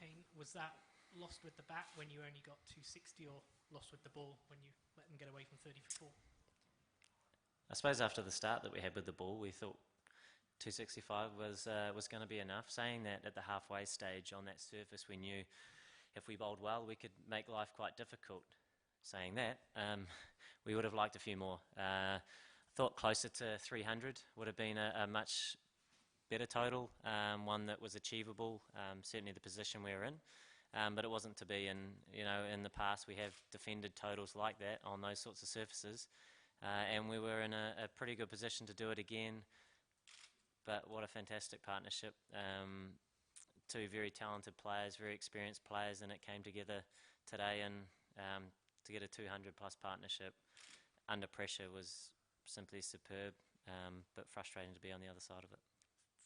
Kane, was that lost with the bat when you only got 260, or lost with the ball when you let them get away from 30 for 4? I suppose after the start that we had with the ball, we thought 265 was going to be enough. Saying that, at the halfway stage on that surface, we knew if we bowled well, we could make life quite difficult. Saying that, we would have liked a few more. Thought closer to 300 would have been a much better total, one that was achievable, certainly the position we were in. But it wasn't to be, and in the past we have defended totals like that on those sorts of surfaces, and we were in a pretty good position to do it again. But what a fantastic partnership. Two very talented players, very experienced players, and it came together today, and to get a 200 plus partnership under pressure was simply superb, but frustrating to be on the other side of it.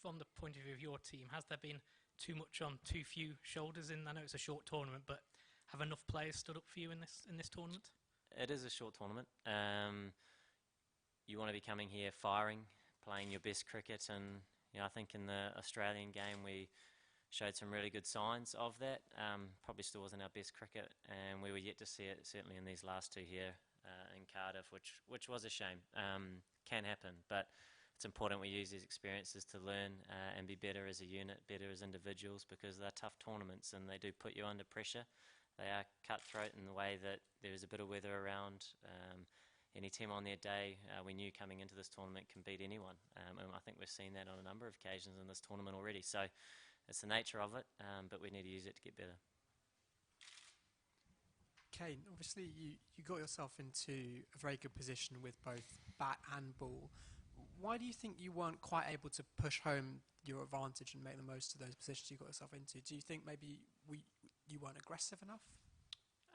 From the point of view of your team, has there been too much on too few shoulders? I know it's a short tournament, but have enough players stood up for you in this tournament? It is a short tournament. You want to be coming here firing, playing your best cricket, and I think in the Australian game we showed some really good signs of that. Probably still wasn't our best cricket, and we were yet to see it certainly in these last two here in Cardiff, which was a shame. Can happen, but it's important we use these experiences to learn and be better as a unit, better as individuals, because they're tough tournaments and they do put you under pressure. They are cutthroat in the way that there is a bit of weather around. Any team on their day, we knew coming into this tournament, can beat anyone. And I think we've seen that on a number of occasions in this tournament already. So it's the nature of it, but we need to use it to get better. Kane, obviously you got yourself into a very good position with both bat and ball. Why do you think you weren't quite able to push home your advantage and make the most of those positions you got yourself into? Do you think maybe you weren't aggressive enough?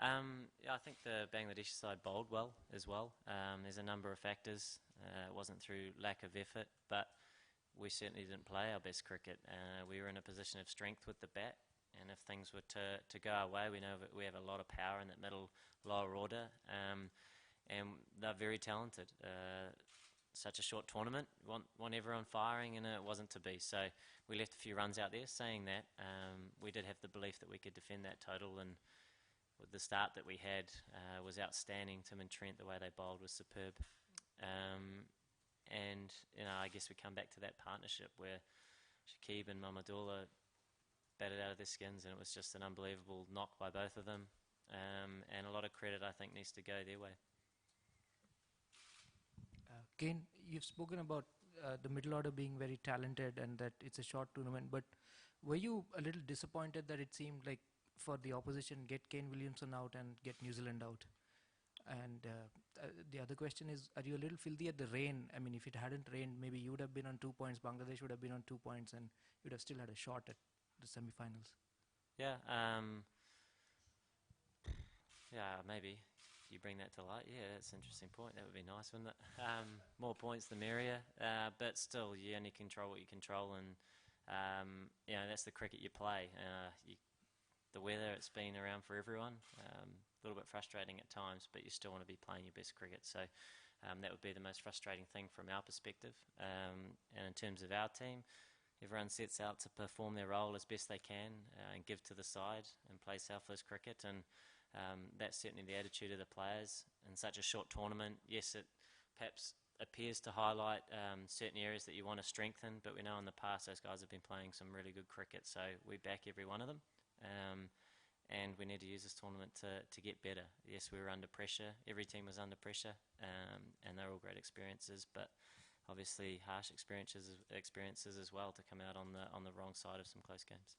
Yeah, I think the Bangladeshi side bowled well as well. There's a number of factors. It wasn't through lack of effort, but we certainly didn't play our best cricket. We were in a position of strength with the bat, and if things were to go our way, we know that we have a lot of power in that middle lower order, and they're very talented. Such a short tournament, want everyone firing, and it wasn't to be. So we left a few runs out there. Saying that, we did have the belief that we could defend that total, and with the start that we had was outstanding. Tim and Trent, the way they bowled was superb. And I guess we come back to that partnership where Shakib and Mamadullah batted out of their skins, and it was just an unbelievable knock by both of them. And a lot of credit, I think, needs to go their way. Kane, you've spoken about the middle order being very talented and that it's a short tournament, but were you a little disappointed that it seemed like for the opposition get Kane Williamson out and get New Zealand out? And the other question is, are you a little filthy at the rain? I mean, if it hadn't rained, maybe you would have been on 2 points, Bangladesh would have been on 2 points, and you'd have still had a shot at the semi-finals. Yeah, yeah, maybe. You bring that to light, yeah, that's an interesting point. That would be nice, wouldn't it? More points the merrier, but still, you only control what you control, and that's the cricket you play. The weather, it's been around for everyone. A little bit frustrating at times, but you still want to be playing your best cricket. So that would be the most frustrating thing from our perspective. And in terms of our team, everyone sets out to perform their role as best they can and give to the side and play selfless cricket, and that's certainly the attitude of the players in such a short tournament. Yes, it perhaps appears to highlight certain areas that you want to strengthen, but we know in the past those guys have been playing some really good cricket, so we back every one of them, and we need to use this tournament to get better. Yes, we were under pressure, every team was under pressure, and they're all great experiences, but obviously harsh experiences as well to come out on the wrong side of some close games.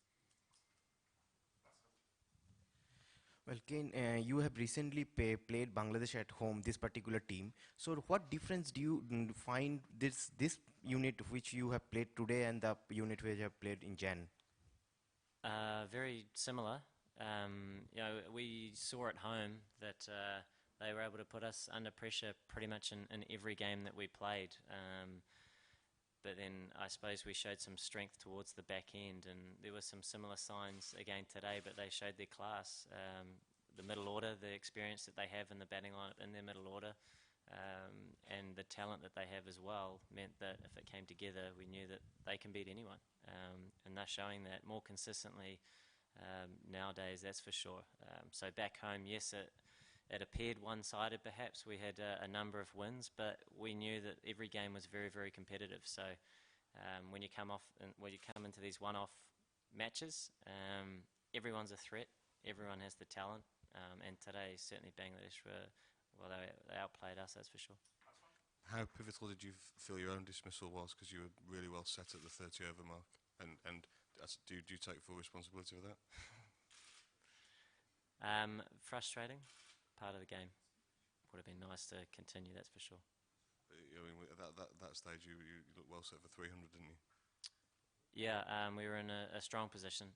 Well, Kane, you have recently played Bangladesh at home, this particular team. So what difference do you find this unit which you have played today and the unit which you have played in Jan? Very similar. We saw at home that they were able to put us under pressure pretty much in every game that we played. But then I suppose we showed some strength towards the back end, and there were some similar signs again today, but they showed their class. The middle order, the experience that they have in the batting lineup in their middle order, and the talent that they have as well, meant that if it came together, we knew that they can beat anyone. And they're showing that more consistently nowadays, that's for sure. So back home, yes, it appeared one-sided perhaps. We had a number of wins, but we knew that every game was very, very competitive. So when you come into these one-off matches, everyone's a threat. Everyone has the talent, and today certainly Bangladesh they outplayed us, that's for sure. How pivotal did you feel your own dismissal was, because you were really well set at the 30 over mark, and do you take full responsibility for that? Frustrating, part of the game. Would have been nice to continue, that's for sure. I mean, at that stage, you looked well set for 300, didn't you? Yeah, we were in a strong position.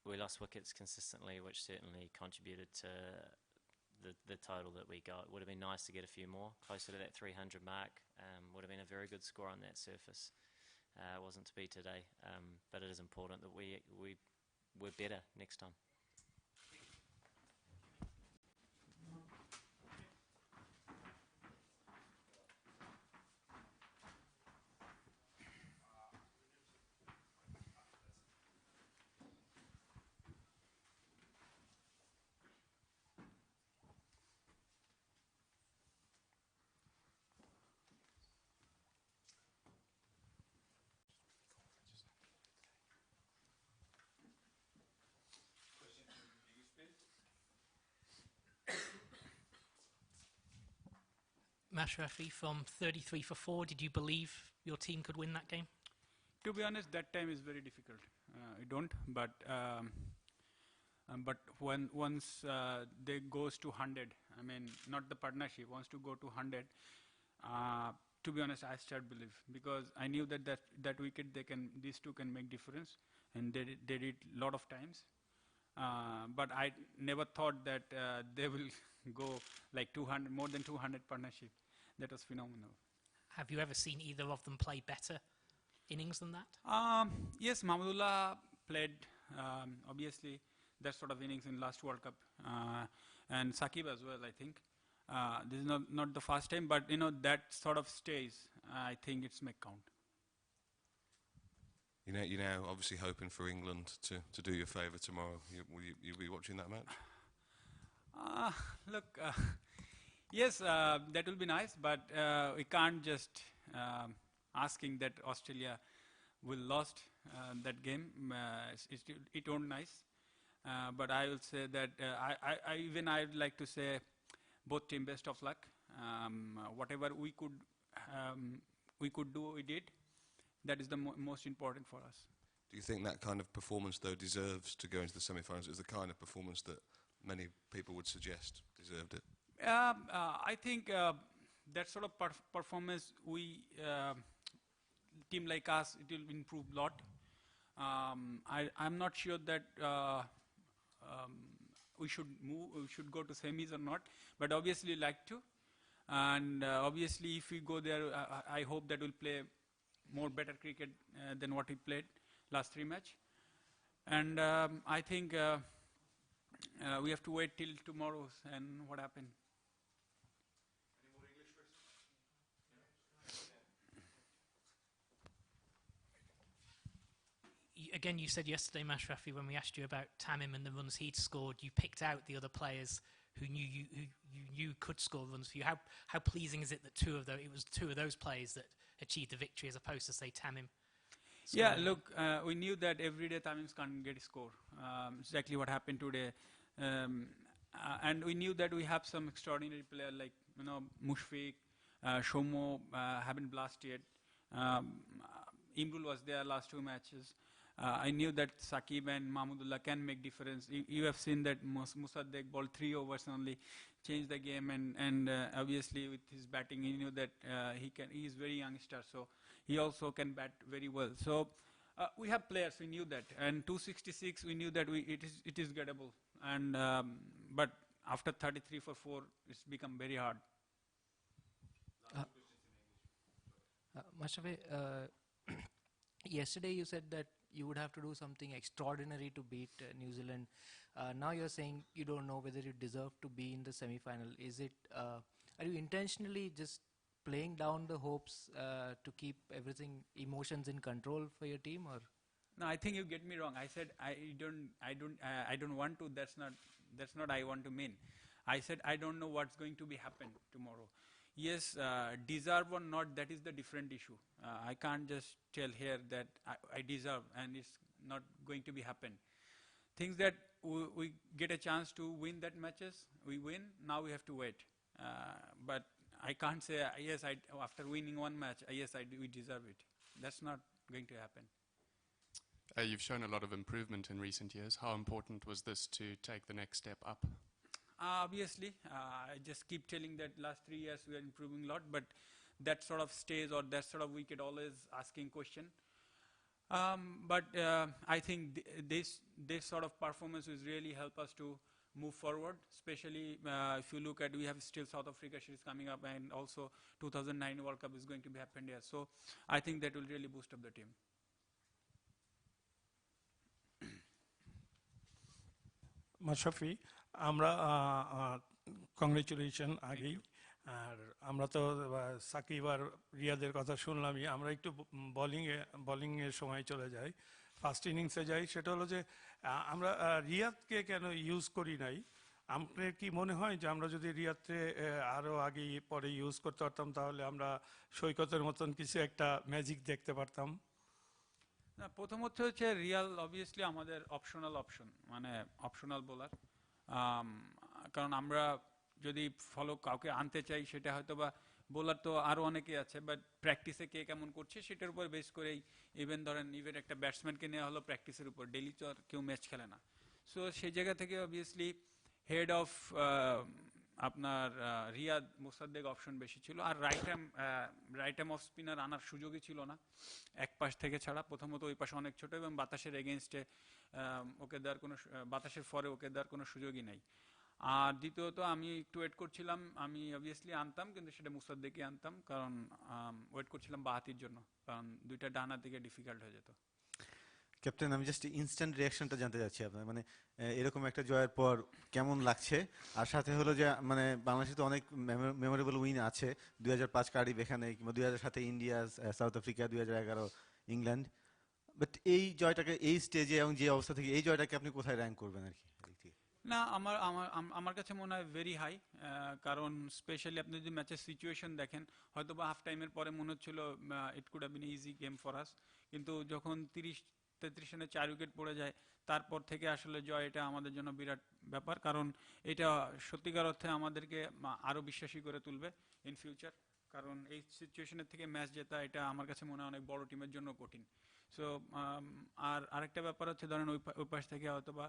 We lost wickets consistently, which certainly contributed to the total that we got. Would have been nice to get a few more, closer to that 300 mark. Would have been a very good score on that surface. It wasn't to be today, but it is important that we're better next time. Mashrafi, from 33 for 4, did you believe your team could win that game? To be honest, that time is very difficult. I don't, but once they goes to 100, I mean, not the partnership, wants to go to 100. To be honest, I start believe, because I knew that wicket these two can make difference, and they did a lot of times. But I never thought that they will go like 200, more than 200 partnership. That was phenomenal. Have you ever seen either of them play better innings than that? Yes, Mahmudullah played obviously that sort of innings in last World Cup, and Saqib as well, I think. This is not the first time, but that sort of stays. I think it's may count. You're now obviously hoping for England to do you a favour tomorrow. Will you be watching that match? Look, yes, that will be nice, but we can't just asking that Australia will lost that game. It won't nice, but I will say that I would like to say both team best of luck. Whatever we could do, we did. That is the most important for us. Do you think that kind of performance, though, deserves to go into the semi-finals? Is the kind of performance that many people would suggest deserved it? I think that sort of performance, team like us, it will improve a lot. I'm not sure that we should go to semis or not, but obviously like to. And obviously, if we go there, I hope that we'll play more better cricket than what we played last 3 matches. And I think we have to wait till tomorrow and what happened. Any more English questions? Again, you said yesterday, Mashrafi, when we asked you about Tamim and the runs he'd scored, you picked out the other players who you knew could score runs for you. How pleasing is it that it was two of those players that achieved the victory as opposed to, say, Tamim? Yeah, look, we knew that every day Tamim can't get a score. Exactly what happened today. And we knew that we have some extraordinary players like Mushfiq, Shomo haven't blasted. Imrul was there last 2 matches. I knew that Saqib and Mahmudullah can make difference. You have seen that Musaddiq bowled 3 overs only, changed the game, and obviously with his batting, he knew that he is very youngster, so he also can bat very well. So we have players, we knew that, and 266, we knew that it is gettable. And but after 33 for 4, it's become very hard. Mashrafi, yesterday you said that you would have to do something extraordinary to beat New Zealand. Now you're saying you don't know whether you deserve to be in the semi-final. Is it? Are you intentionally just playing down the hopes to keep emotions in control for your team, or? No, I think you get me wrong. I said I don't want to. That's not I want to mean. I said I don't know what's going to be happen tomorrow. Yes, deserve or not, that is the different issue. I can't just tell here that I deserve and it's not going to be happen. Things that we get a chance to win that matches, we win. Now we have to wait. But I can't say yes. After winning one match, yes, we deserve it. That's not going to happen. You've shown a lot of improvement in recent years. How important was this to take the next step up? Obviously, I just keep telling that last 3 years we are improving a lot, but that sort of stays, or that sort of we get always asking question. But I think this sort of performance will really help us to move forward, especially if you look at, we have still South Africa series coming up, and also 2009 World Cup is going to be happening here. So I think that will really boost up the team. Mashrafe, আমরা congratulation আগেই, আর আমরা তো সাকিব আর রিয়াদের কথা শুনলামই। আমরা একটু বোলিংয়ের সময় চলে যাই, ফার্স্ট ইনিংসে যাই। সেটা হলো যে আমরা রিয়াদকে কেন ইউজ করি নাই? আপনার কি মনে হয় যে আমরা যদি রিয়াদকে আরও আগে পরে ইউজ করতে পারতাম, তাহলে আমরা সৈকতের মতন কিছু একটা ম্যাজিক দেখতে পারতাম? না, প্রথমত হচ্ছে রিয়াল অবভিয়াসলি আমাদের অপশন, মানে অপশনাল বোলার। কারণ আমরা যদি কাউকে আনতে চাই, সেটা হয়তো বা বোলার তো আরও অনেকে আছে, বাট প্র্যাকটিসে কে কেমন করছে সেটার উপর বেস করেই ইভেন একটা ব্যাটসম্যানকে নেওয়া হলো প্র্যাকটিসের উপর, ডেলি তো আর কেউ ম্যাচ খেলে না। সো সেই জায়গা থেকে অবভিয়াসলি হেড অফ আপনার রিয়াদ মোসাদ্দেক অপশন বেশি ছিল, আর রাইট হ্যান্ড অফ স্পিনার আনার সুযোগই ছিল না এক পাশ থেকে ছাড়া। প্রথমত ওই পাশে অনেক ছোট এবং বাতাসের এগেনস্টে ওকে দেওয়ার কোনো, বাতাসের ফরে ওকে দেওয়ার কোনো সুযোগই নেই। আর দ্বিতীয়ত আমি একটু ওয়েট করছিলাম, আমি অবভিয়াসলি আনতাম, কিন্তু সেটা মুসাদ্দেকই আনতাম, কারণ ওয়েট করছিলাম বাহাতির জন্য, কারণ দুইটা ডানা দিকে ডিফিকাল্ট হয়ে যেত। ক্যাপ্টেন, আমি জাস্ট ইনস্ট্যান্ট রিয়াকশনটা জানতে চাচ্ছি আপনার, মানে এরকম একটা জয়ের পর কেমন লাগছে? আর সাথে হলো যে মানে বাংলাদেশে তো অনেক মেমোরেবল উইন আছে, 2005 কার্ডিফ এখানে, কিংবা 2007 India, south Africa, 2011 England. But এই জয়টাকে এই স্টেজে এবং যে অবস্থা থেকে এই জয়টাকে আপনি কোথায় র্যাঙ্ক করবেন আর কি? না, আমার কাছে মনে হয় ভেরি হাই, কারণ স্পেশালি আপনি যদি ম্যাচের সিচুয়েশন দেখেন, হয়তো বা হাফ টাইমের পরে মনে হচ্ছিল it could have been easy game for us, কিন্তু যখন 33 রানে 4 উইকেট পড়ে যায়, তারপর থেকে আসলে জয় এটা আমাদের জন্য বিরাট ব্যাপার, কারণ এটা সত্যিকার অর্থে আমাদেরকে আরও বিশ্বাসী করে তুলবে ইন ফিউচার। কারণ এই সিচুয়েশনের থেকে ম্যাচ জেতা, এটা আমার কাছে মনে হয় অনেক বড় টিমের জন্য কঠিন। সো আর আরেকটা ব্যাপার হচ্ছে, ধরেন ওই পাশ থেকে হয়তো বা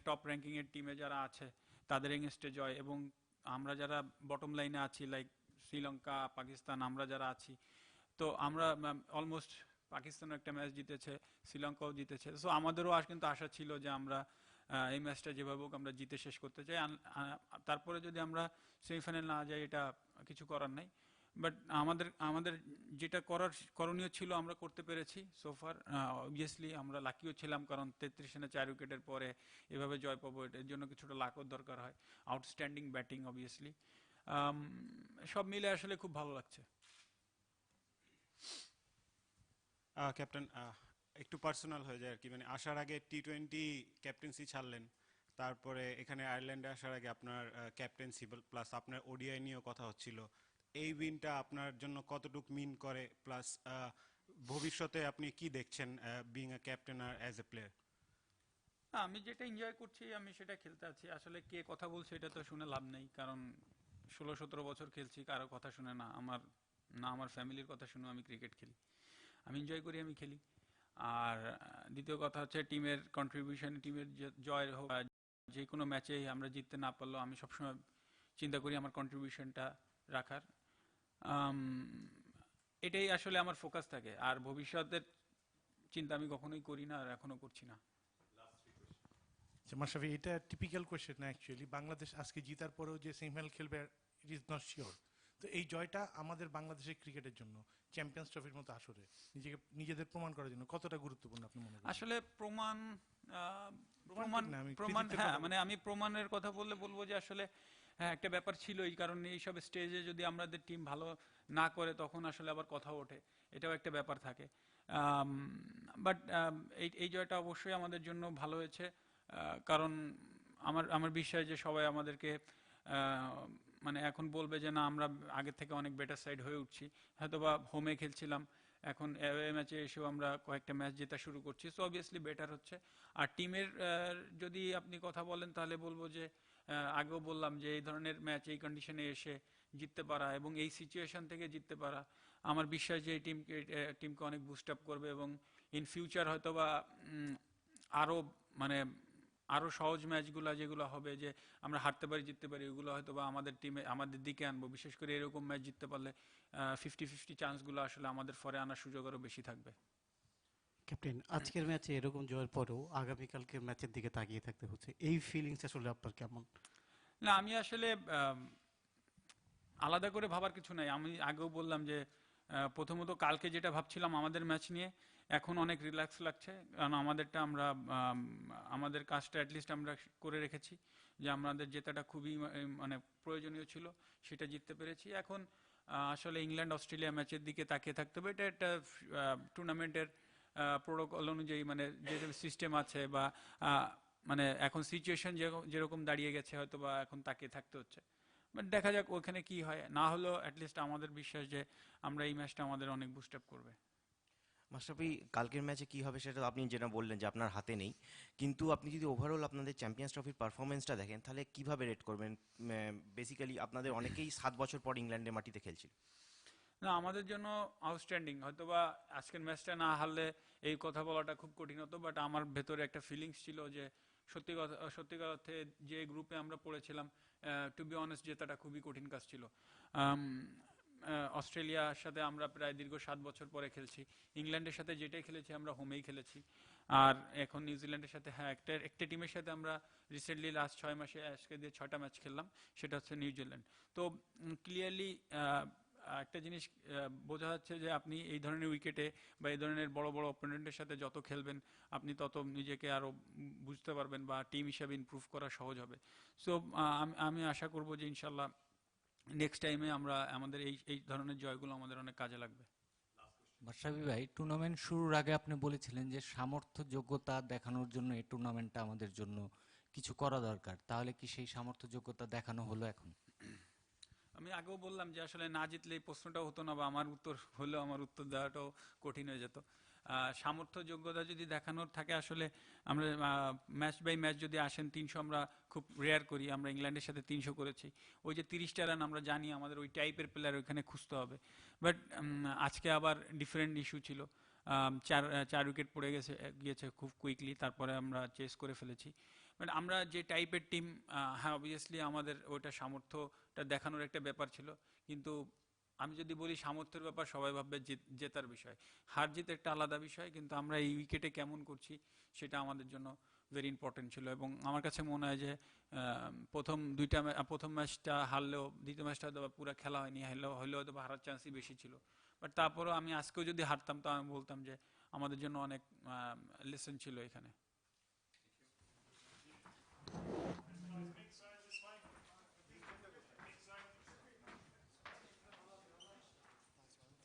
টপ র্যাঙ্কিংয়ের টিমে যারা আছে তাদের এগেনস্টে জয়, এবং আমরা যারা বটম লাইনে আছি লাইক শ্রীলঙ্কা, পাকিস্তান, আমরা যারা আছি, তো আমরা অলমোস্ট পাকিস্তানও একটা ম্যাচ জিতেছে, শ্রীলঙ্কাও জিতেছে। সো আমাদেরও কিন্তু আশা ছিল যে আমরা এই ম্যাচটা যেভাবে হোক আমরা জিতে শেষ করতে চাই। তারপরে যদি আমরা সেমিফাইনাল না যাই, এটা কিছু করার নাই, বাট আমাদের যেটা করণীয় ছিল আমরা করতে পেরেছি সোফার। অবভিয়াসলি আমরা লাকিও ছিলাম, কারণ 33 রানে 4 উইকেটের পরে এভাবে জয় পাবো, এর জন্য কিছুটা লাকও দরকার হয়। আউটস্ট্যান্ডিং ব্যাটিং অবভিয়াসলি, সব মিলে আসলে খুব ভালো লাগছে। ক্যাপ্টেন, একটু পার্সোনাল হয়ে যায় আর কি, মানে আসার আগে T20 ক্যাপ্টেন্সি ছাড়লেন, তারপরে এখানে আয়ারল্যান্ডে আসার আগে আপনার ক্যাপ্টেন্সি প্লাস আপনার ওডিআই নিয়েও কথা হচ্ছিল। এই উইনটা আপনার জন্য কতটুকু মিন করে, প্লাস ভবিষ্যতে আপনি কি দেখছেন বিং আ ক্যাপ্টেন আর অ্যাজ এ প্লেয়ার? আমি যেটা এনজয় করছি আমি সেটা খেলতে আছি। আসলে কে কথা বলছে এটা তো শুনে লাভ নেই, কারণ 16-17 বছর খেলছি, কারো কথা শুনে না, আমার ফ্যামিলির কথা শুনে আমি ক্রিকেট খেলি। আমি এনজয় করি, আমি খেলি। আর দ্বিতীয় কথা হচ্ছে টিমের কন্ট্রিবিউশন, টিমের জয় হোক, যে কোনো ম্যাচে আমরা জিততে না পারলেও আমি সবসময় চিন্তা করি আমার কন্ট্রিবিউশনটা রাখার। এটাই আসলে আমার ফোকাস থাকে, আর ভবিষ্যতের চিন্তা আমি কখনোই করি না, আর এখনো করছি না। মাশরাফি, এটা টিপিক্যাল কোয়েশ্চেন না অ্যাকচুয়ালি। বাংলাদেশ আজকে জিতার পরেও যে সেমিফাইনাল খেলবে, ইট ইজ নট শিওর। তো এই জয়টা আমাদের বাংলাদেশের ক্রিকেটের জন্য চ্যাম্পিয়ন্স ট্রফির মতো আসরে নিজেদের প্রমাণ করার জন্য কতটা গুরুত্বপূর্ণ আপনি মনে করেন? আসলে প্রমাণ, হ্যাঁ, মানে আমি প্রমাণের কথা বলবো যে আসলে হ্যাঁ একটা ব্যাপার ছিল, এই কারণে এইসব স্টেজে যদি আমাদের টিম ভালো না করে তখন আসলে আবার কথা ওঠে, এটাও একটা ব্যাপার থাকে। বাট এই জয়টা অবশ্যই আমাদের জন্য ভালো হয়েছে, কারণ আমার বিশ্বাস যে সবাই আমাদেরকে মানে এখন বলবে যে না আমরা আগের থেকে অনেক বেটার সাইড হয়ে উঠছি। হয়তোবা হোমে খেলছিলাম, এখন অ্যাওয়ে ম্যাচে এসেও আমরা কয়েকটা ম্যাচ জেতা শুরু করছি, সো অবভিয়াসলি বেটার হচ্ছে। আর টিমের যদি আপনি কথা বলেন তাহলে বলবো যে আগেও বললাম যে এই ধরনের ম্যাচ এই কন্ডিশনে এসে জিততে পারা এবং এই সিচুয়েশন থেকে জিততে পারা আমার বিশ্বাস যে এই টিমকে অনেক বুস্ট আপ করবে এবং ইন ফিউচার হয়তো বা আরও মানে আরও সহজ ম্যাচগুলো যেগুলো হবে যে আমরা হারতে পারি জিততে পারি ওগুলো হয়তো বা আমাদের টিমে আমাদের দিকে আনবো। বিশেষ করে এরকম ম্যাচ জিততে পারলে 50-50 চান্সগুলো আসলে আমাদের ফরে আনার সুযোগ আরও বেশি থাকবে। ক্যাপ্টেন, আজকের ম্যাচে এরকম জয়ের পরেও আগামীকালকের ম্যাচের দিকে তাকিয়ে থাকতে হচ্ছে, এই ফিলিংস আসলে আপনার কেমন? না, আমি আসলে আলাদা করে ভাবার কিছু নাই। আমি আগেও বললাম যে প্রথমত কালকে যেটা ভাবছিলাম আমাদের ম্যাচ নিয়ে, এখন অনেক রিল্যাক্স লাগছে, কারণ আমাদের কাজটা অ্যাটলিস্ট আমরা করে রেখেছি, যে আমাদের জেতাটা খুবই মানে প্রয়োজনীয় ছিল, সেটা জিততে পেরেছি। এখন আসলে ইংল্যান্ড অস্ট্রেলিয়া ম্যাচের দিকে তাকিয়ে থাকতে হবে। এটা একটা টুর্নামেন্টের প্রোটোকল অনুযায়ী মানে যে সিস্টেম আছে বা মানে এখন সিচুয়েশন যেরকম দাঁড়িয়ে গেছে হয়তো বা এখন তাকিয়ে থাকতে হচ্ছে। বাট দেখা যাক ওখানে কি হয়, না হলেও অ্যাটলিস্ট আমাদের বিশ্বাস যে আমরা এই ম্যাচটা আমাদের অনেক বুস্ট আপ করবে। মাশরাফি, কালকের ম্যাচে কি হবে সেটা তো আপনি যেটা বললেন যে আপনার হাতে নেই, কিন্তু আপনি যদি ওভারঅল আপনাদের চ্যাম্পিয়ন্স ট্রফির পারফরমেন্সটা দেখেন তাহলে কিভাবে রেট করবেন? বেসিক্যালি আপনাদের অনেকেই 7 বছর পর ইংল্যান্ডের মাটিতে খেলছিল। না, আমাদের জন্য আউটস্ট্যান্ডিং। হয়তোবা আজকের ম্যাচটা না হারলে এই কথা বলাটা খুব কঠিন হতো, বাট আমার ভেতরে একটা ফিলিংস ছিল যে সত্যিকার অর্থে যে গ্রুপে আমরা পড়েছিলাম, টু বি অনেস্ট জেতাটা খুবই কঠিন কাজ ছিল। অস্ট্রেলিয়ার সাথে আমরা প্রায় দীর্ঘ 7 বছর পরে খেলছি, ইংল্যান্ডের সাথে যেটাই খেলেছি আমরা হোমেই খেলেছি, আর এখন নিউজিল্যান্ডের সাথে হ্যাঁ একটা টিমের সাথে আমরা রিসেন্টলি লাস্ট 6 মাসে আজকে দিয়ে 6টা ম্যাচ খেললাম, সেটা হচ্ছে নিউজিল্যান্ড। তো ক্লিয়ারলি একটা জিনিস বোঝা যাচ্ছে যে আপনি এই ধরনের উইকেটে বা এই ধরনের বড় বড় অপোনেন্টের সাথে যত খেলবেন আপনি তত নিজেকে আরও বুঝতে পারবেন বা টিম হিসাবে ইমপ্রুভ করা সহজ হবে। সো আমি আশা করব যে ইনশাল্লাহ নেক্সট টাইমে আমরা আমাদের এই ধরনের জয়গুলো আমাদের অনেক কাজে লাগবে। মাশরাফি ভাই, টুর্নামেন্ট শুরুর আগে আপনি বলেছিলেন যে সামর্থ্য যোগ্যতা দেখানোর জন্য এই টুর্নামেন্টটা আমাদের জন্য কিছু করা দরকার, তাহলে কি সেই সামর্থ্য যোগ্যতা দেখানো হলো এখন? আমি আগেও বললাম যে আসলে না জিতলে এই প্রশ্নটাও হতো না, বা আমার উত্তর হলেও আমার উত্তর দেওয়াটাও কঠিন হয়ে যেত। সামর্থ্য যোগ্যতা যদি দেখানোর থাকে, আসলে আমরা ম্যাচ বাই ম্যাচ যদি আসেন 300 আমরা খুব রেয়ার করি, আমরা ইংল্যান্ডের সাথে 300 করেছি। ওই যে 30টা রান আমরা জানি আমাদের ওই টাইপের প্লেয়ার ওইখানে খুঁজতে হবে। বাট আজকে আবার ডিফারেন্ট ইস্যু ছিল, 4 উইকেট পড়ে গিয়েছে খুব কুইকলি, তারপরে আমরা চেস করে ফেলেছি। বাট আমরা যে টাইপের টিম, হ্যাঁ অবভিয়াসলি আমাদের ওইটা সামর্থ্যটা দেখানোর একটা ব্যাপার ছিল, কিন্তু আমি যদি বলি সামর্থ্যের ব্যাপার সবাই ভাববে জেতার বিষয়, হার জিত একটা আলাদা বিষয়, কিন্তু আমরা এই উইকেটে কেমন করছি সেটা আমাদের জন্য ভেরি ইম্পর্টেন্ট ছিল। এবং আমার কাছে মনে হয় যে প্রথম ম্যাচটা হারলেও দ্বিতীয় ম্যাচটা হয়তো পুরো খেলা হয়নি, হলেও হয়তো হারার চান্সই বেশি ছিল। বাট তারপরেও আমি আজকেও যদি হারতাম তো আমি বলতাম যে আমাদের জন্য অনেক লেসন ছিল এখানে।